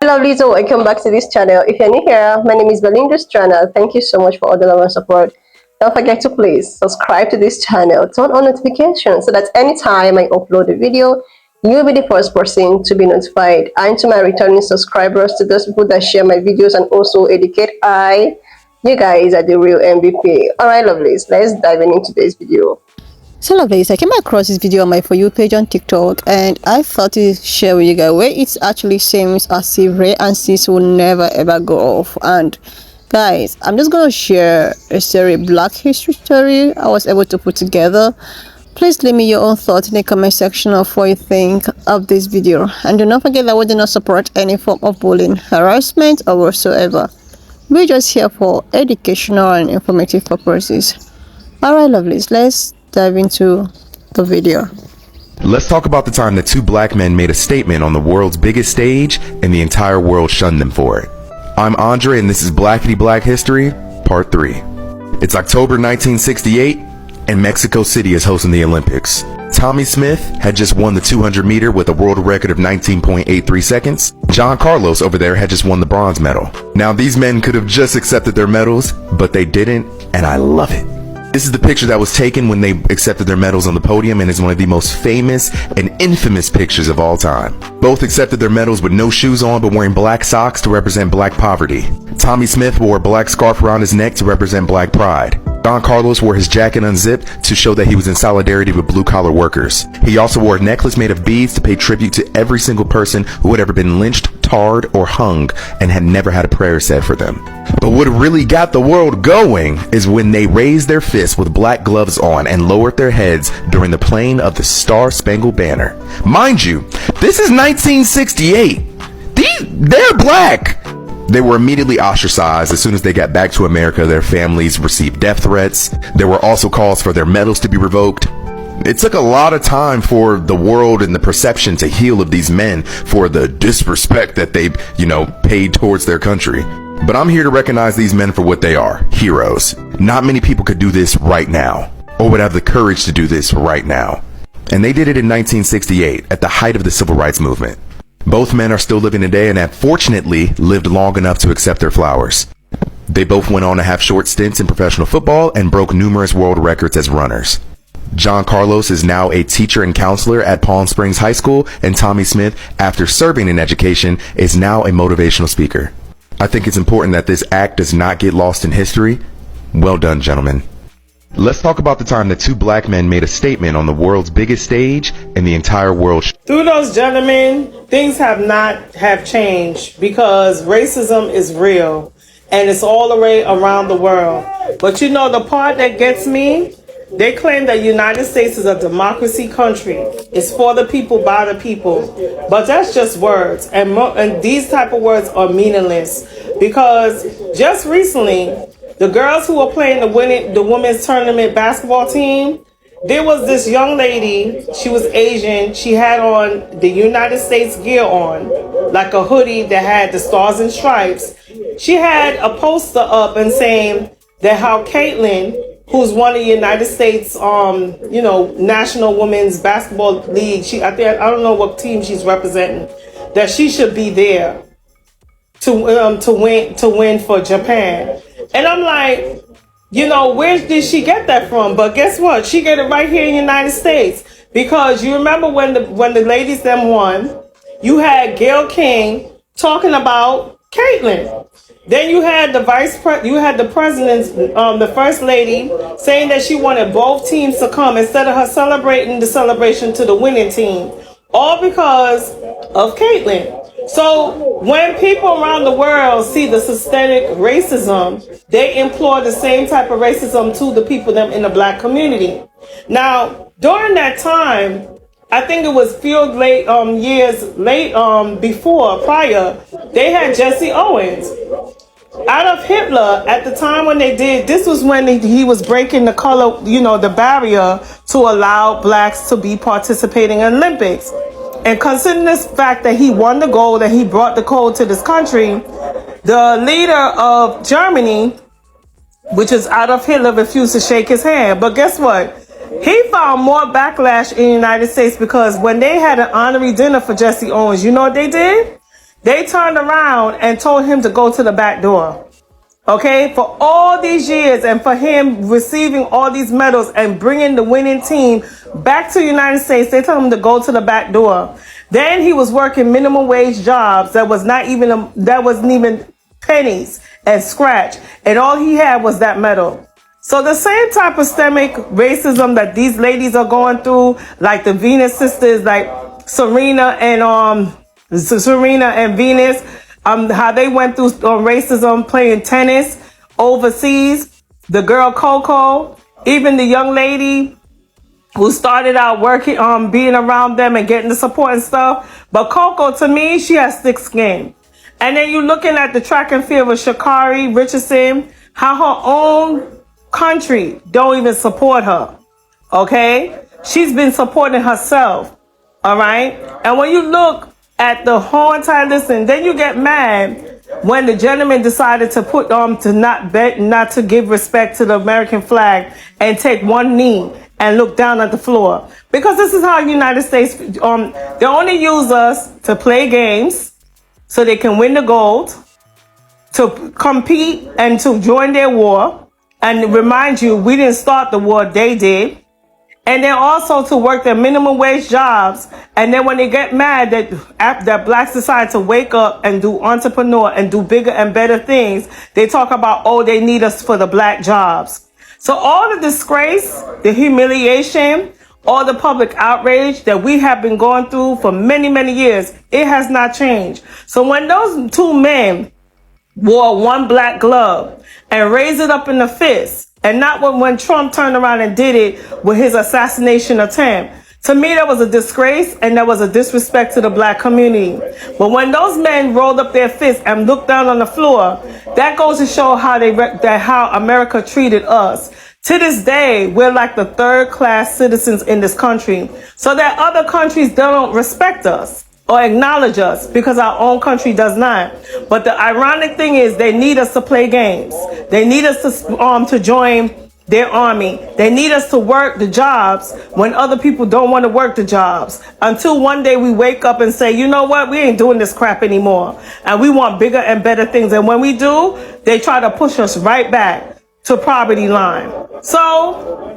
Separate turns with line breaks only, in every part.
Hello, Lizzo. Welcome back to this channel. If you're new here, my name is Belinda's channel. Thank you so much for all the love and support. Don't forget to please subscribe to this channel, turn on notifications so that anytime I upload a video, you'll be the first person to be notified. And to my returning subscribers, to those people that share my videos and also educate, you guys are the real MVP. Alright, lovelies, let's dive into today's video.
So lovely, I came across this video on my For You page on TikTok and I thought to share with you guys where it actually seems as if Ray and Sis will never ever go off. And guys, I'm just gonna share a story, Black history story I was able to put together. Please leave me your own thoughts in the comment section of what you think of this video. And do not forget that we do not support any form of bullying, harassment or whatsoever. We're just here for educational and informative purposes. Alright lovelies, let's dive into the video.
Let's talk about the time that two black men made a statement on the world's biggest stage and the entire world shunned them for it. I'm Andre and this is Blackity Black History, Part 3. It's October 1968 and Mexico City is hosting the Olympics. Tommy Smith had just won the 200 meter with a world record of 19.83 seconds. John Carlos over there had just won the bronze medal. Now these men could have just accepted their medals, but they didn't, and I love it. This is the picture that was taken when they accepted their medals on the podium and is one of the most famous and infamous pictures of all time. Both accepted their medals with no shoes on but wearing black socks to represent black poverty. Tommy Smith wore a black scarf around his neck to represent black pride. John Carlos wore his jacket unzipped to show that he was in solidarity with blue-collar workers. He also wore a necklace made of beads to pay tribute to every single person who had ever been lynched, tarred, or hung and had never had a prayer said for them. But what really got the world going is when they raised their fists with black gloves on and lowered their heads during the playing of the Star-Spangled Banner. Mind you, this is 1968. They're black. They were immediately ostracized. As soon as they got back to America, their families received death threats. There were also calls for their medals to be revoked. It took a lot of time for the world and the perception to heal of these men for the disrespect that they, paid towards their country. But I'm here to recognize these men for what they are, heroes. Not many people could do this right now, or would have the courage to do this right now. And they did it in 1968, at the height of the civil rights movement. Both men are still living today and have fortunately lived long enough to accept their flowers. They both went on to have short stints in professional football and broke numerous world records as runners. John Carlos is now a teacher and counselor at Palm Springs High School, and Tommy Smith, after serving in education, is now a motivational speaker. I think it's important that this act does not get lost in history. Well done, gentlemen. Let's talk about the time that two black men made a statement on the world's biggest stage and the entire world.
Through those gentlemen, things have changed because racism is real and it's all the way around the world. But the part that gets me, they claim that the United States is a democracy country. It's for the people, by the people. But that's just words. And these type of words are meaningless because just recently, the girls who were playing the women's tournament basketball team, there was this young lady, she was Asian, she had on the United States gear on, like a hoodie that had the stars and stripes. She had a poster up and saying that how Caitlyn, who's one of the United States, National Women's Basketball League, I don't know what team she's representing, that she should be there to win for Japan. And I'm like, where did she get that from? But guess what? She get it right here in the United States. Because you remember when the ladies them won, you had Gayle King talking about Caitlyn. Then you had the president's, the first lady saying that she wanted both teams to come instead of her celebrating the celebration to the winning team. All because of Caitlyn. So when people around the world see the systemic racism, they employ the same type of racism to the people them in the black community. Now, during that time, I think it was years prior, they had Jesse Owens. Adolf Hitler, at the time when they did, this was when he was breaking the color, the barrier to allow blacks to be participating in Olympics. And considering this fact that he won the gold and he brought the gold to this country, the leader of Germany, which is Adolf Hitler, refused to shake his hand. But guess what? He found more backlash in the United States because when they had an honorary dinner for Jesse Owens, you know what they did? They turned around and told him to go to the back door. Okay, for all these years and for him receiving all these medals and bringing the winning team back to the United States, they told him to go to the back door. Then he was working minimum wage jobs that wasn't even pennies and scratch, and all he had was that medal. So the same type of systemic racism that these ladies are going through, like the Venus sisters, like Serena and Venus, how they went through racism playing tennis overseas. The girl Coco, even the young lady who started out working, being around them and getting the support and stuff. But Coco, to me, she has thick skin. And then you're looking at the track and field with Sha'Carri Richardson, how her own country don't even support her. Okay? She's been supporting herself. All right? And when you look at the whole entire listen, then you get mad when the gentleman decided to put to not to give respect to the American flag and take one knee and look down at the floor, because this is how United States they only use us to play games so they can win the gold, to compete and to join their war, and remind you we didn't start the war, they did. And then also to work their minimum wage jobs. And then when they get mad that blacks decide to wake up and do entrepreneur and do bigger and better things, they talk about, oh, they need us for the black jobs. So all the disgrace, the humiliation, all the public outrage that we have been going through for many, many years, it has not changed. So when those two men wore one black glove and raised it up in the fist, and not when Trump turned around and did it with his assassination attempt. To me, that was a disgrace and that was a disrespect to the black community. But when those men rolled up their fists and looked down on the floor, that goes to show how America treated us. To this day, we're like the third-class citizens in this country, so that other countries don't respect us or acknowledge us because our own country does not. But the ironic thing is they need us to play games. They need us to join their army. They need us to work the jobs when other people don't want to work the jobs, until one day we wake up and say, you know what, we ain't doing this crap anymore and we want bigger and better things. And when we do, they try to push us right back to poverty line. So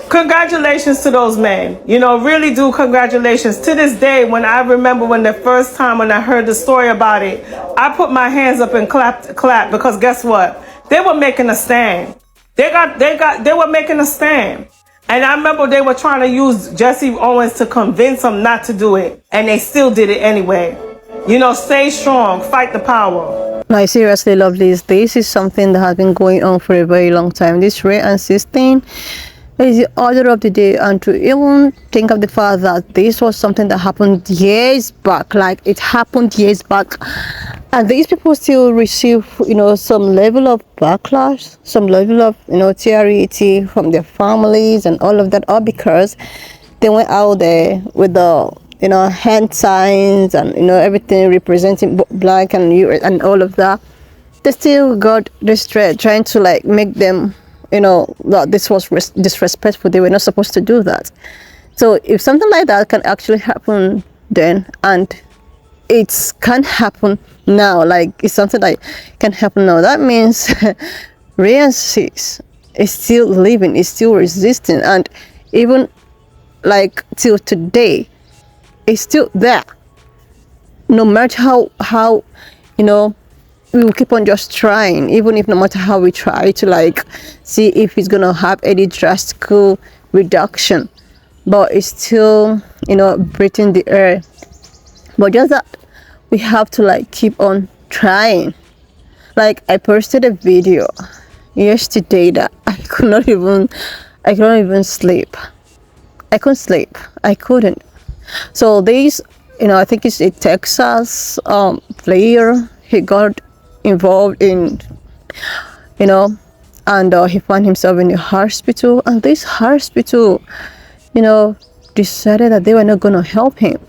congratulations to those men. You know, really do congratulations. To this day, when I remember when the first time when I heard the story about it, I put my hands up and clapped because guess what? They were making a stand. They were making a stand. And I remember they were trying to use Jesse Owens to convince them not to do it. And they still did it anyway. You know, stay strong, fight the power.
I seriously love this. This is something that has been going on for a very long time. This Ray and sis thing is the order of the day, and to even think of the fact that this was something that happened years back, like it happened years back, and these people still receive, you know, some level of backlash, some level of, you know, TRET from their families and all of that, all because they went out there with the, you know, hand signs and, you know, everything representing black and and all of that. They still got this threat trying to like make them, you know, that this was disrespectful. They were not supposed to do that. So if something like that can actually happen then, and it can happen now, like it's something that can happen now, that means Ray and Sis is still living, is still resisting, and even like till today, it's still there. No matter how you know, we will keep on just trying, even if no matter how we try to like see if it's gonna have any drastic reduction, but it's still, you know, breathing the air. But just that we have to like keep on trying. Like I posted a video yesterday that I couldn't even sleep. I couldn't sleep. I couldn't. So these, you know, I think it's a Texas player. He got involved in, you know, and he found himself in the hospital, and this hospital, you know, decided that they were not going to help him.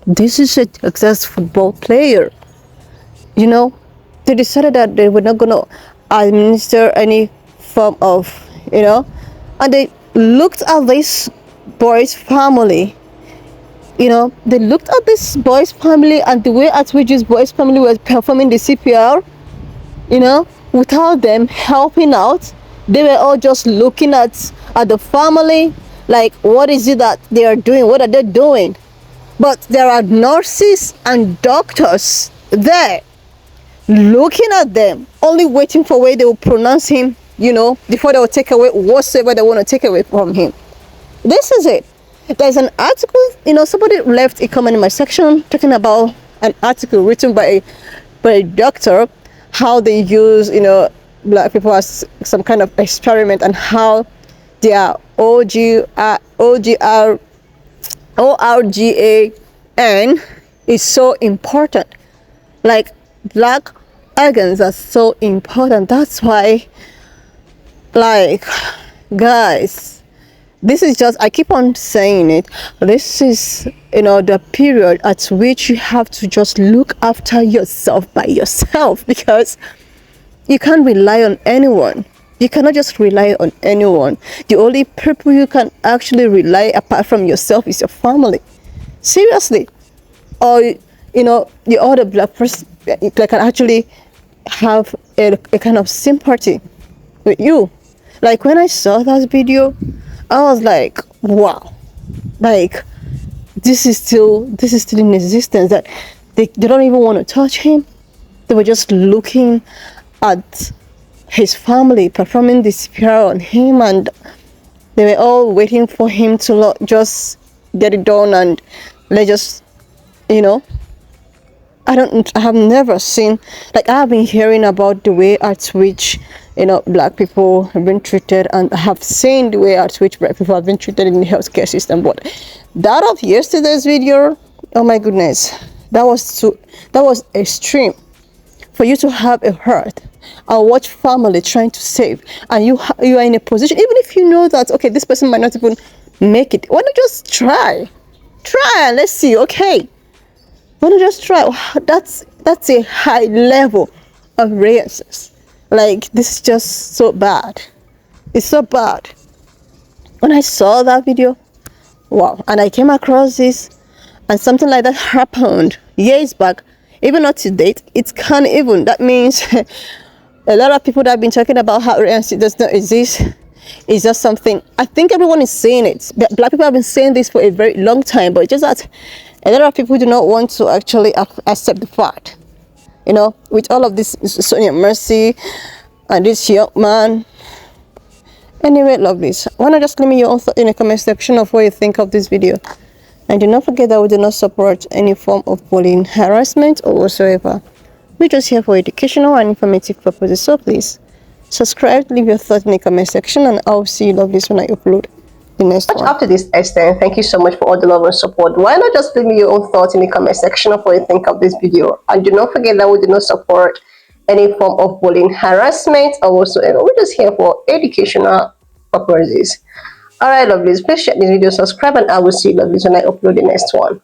This is a Texas football player, you know. They decided that they were not going to administer any form of, you know, and they looked at this boy's family They looked at this boy's family and the way at which this boy's family was performing the CPR, without them helping out. They were all just looking at the family, like, what is it that they are doing? What are they doing? But there are nurses and doctors there looking at them, only waiting for where they will pronounce him, before they will take away whatsoever they want to take away from him. This is it. There's an article, somebody left a comment in my section talking about an article written by a doctor, how they use, black people as some kind of experiment, and how their ORGAN is so important. Like, black organs are so important. That's why, like, guys, this is just, I keep on saying it, this is, the period at which you have to just look after yourself by yourself, because you can't rely on anyone. You cannot just rely on anyone. The only people you can actually rely apart from yourself is your family. Seriously. Or, the other black person that can actually have a kind of sympathy with you. Like, when I saw that video, I was like, wow, like, this is still in existence, that they don't even want to touch him. They were just looking at his family performing the CPR on him, and they were all waiting for him to just get it done, and they just, I have never seen, like, I have been hearing about the way at which, black people have been treated, and I have seen the way at which black people have been treated in the healthcare system. But that of yesterday's video, oh my goodness, that was extreme. For you to have a heart and watch family trying to save, and you are in a position, even if you know that, okay, this person might not even make it, why not just try and let's see. Okay, why not just try? That's a high level of reasons. Like, this is just so bad. It's so bad. When I saw that video, wow, and I came across this, and something like that happened years back, even not to date, it can't even, that means a lot of people that have been talking about how reality does not exist is just something, I think everyone is saying it. Black people have been saying this for a very long time, but it's just that a lot of people do not want to actually accept the fact. With all of this Sonia Mercy and this young man. Anyway, lovelies, why not just leave me your own thought in the comment section of what you think of this video. And do not forget that we do not support any form of bullying, harassment, or whatsoever. We're just here for educational and informative purposes. So please subscribe, leave your thoughts in the comment section, and I'll see you lovelies when I upload the next one.
Up to this extent, thank you so much for all the love and support. Why not just leave me your own thoughts in the comment section of what you think of this video. And do not forget that we do not support any form of bullying, harassment, or whatsoever. We're just here for educational purposes. Alright, lovelies, please share this video, subscribe, and I will see you lovelies when I upload the next one.